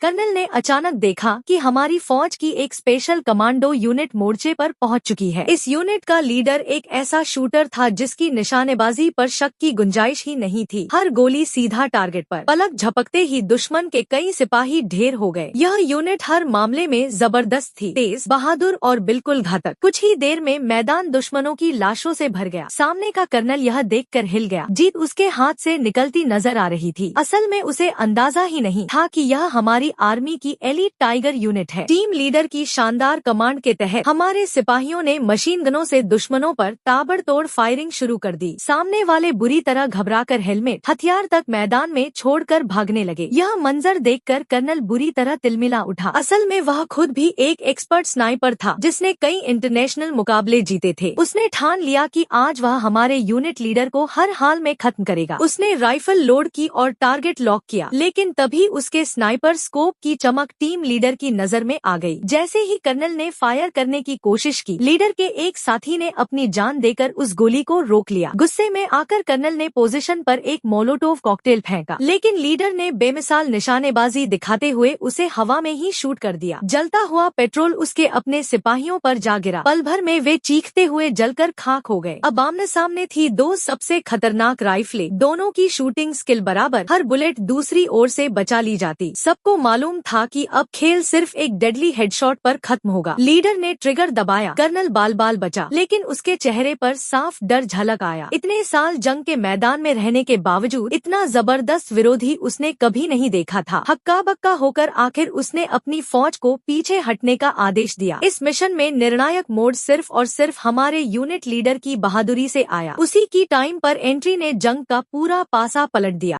Colonel ने अचानक देखा कि हमारी फौज की एक स्पेशल कमांडो यूनिट मोर्चे पर पहुंच चुकी है। इस यूनिट का लीडर एक ऐसा शूटर था जिसकी निशानेबाजी पर शक की गुंजाइश ही नहीं थी। हर गोली सीधा टारगेट पर, पलक झपकते ही दुश्मन के कई सिपाही ढेर हो गए। यह यूनिट हर मामले में जबरदस्त थी, तेज, बहादुर और बिल्कुल घातक। कुछ ही देर में मैदान दुश्मनों की लाशों से भर गया। सामने का कर्नल यह देखकर हिल गया। जीत उसके हाथ से निकलती नजर आ रही थी। असल में उसे अंदाजा ही नहीं था कि यह हमारी आर्मी की एलीट टाइगर यूनिट है। टीम लीडर की शानदार कमांड के तहत हमारे सिपाहियों ने मशीन गनों से दुश्मनों पर ताबड़तोड़ फायरिंग शुरू कर दी। सामने वाले बुरी तरह घबराकर हेलमेट, हथियार तक मैदान में छोड़कर भागने लगे। यह मंजर देखकर कर्नल बुरी तरह तिलमिला उठा। असल में वह खुद भी एक एक्सपर्ट स्नाइपर था जिसने कई इंटरनेशनल मुकाबले जीते थे। उसने ठान लिया कि आज वह हमारे यूनिट लीडर को हर हाल में खत्म करेगा। उसने राइफल लोड की और टारगेट लॉक किया, लेकिन तभी उसके स्नाइपर स्कोप की चमक टीम लीडर की नजर में आ गई। जैसे ही कर्नल ने फायर करने की कोशिश की, लीडर के एक साथी ने अपनी जान देकर उस गोली को रोक लिया। गुस्से में आकर कर्नल ने पोजीशन पर एक मोलोटोव कॉकटेल फेंका, लेकिन लीडर ने बेमिसाल निशानेबाजी दिखाते हुए उसे हवा में ही शूट कर दिया। जलता हुआ पेट्रोल उसके अपने सिपाहियों पर जा गिरा। पल भर में वे चीखते हुए जलकर खाक हो गए। अब आमने सामने थी दो सबसे खतरनाक राइफलें, दोनों की शूटिंग स्किल बराबर। हर बुलेट दूसरी ओर से बचा ली जाती। सबको मालूम था कि अब खेल सिर्फ एक डेडली हेडशॉट पर खत्म होगा। लीडर ने ट्रिगर दबाया, कर्नल बाल बाल बचा, लेकिन उसके चेहरे पर साफ डर झलक आया। इतने साल जंग के मैदान में रहने के बावजूद इतना जबरदस्त विरोधी उसने कभी नहीं देखा था। हक्का बक्का होकर आखिर उसने अपनी फौज को पीछे हटने का आदेश दिया। इस मिशन में निर्णायक मोड़ सिर्फ और सिर्फ हमारे यूनिट लीडर की बहादुरी से आया। उसी की टाइम पर एंट्री ने जंग का पूरा पासा पलट दिया।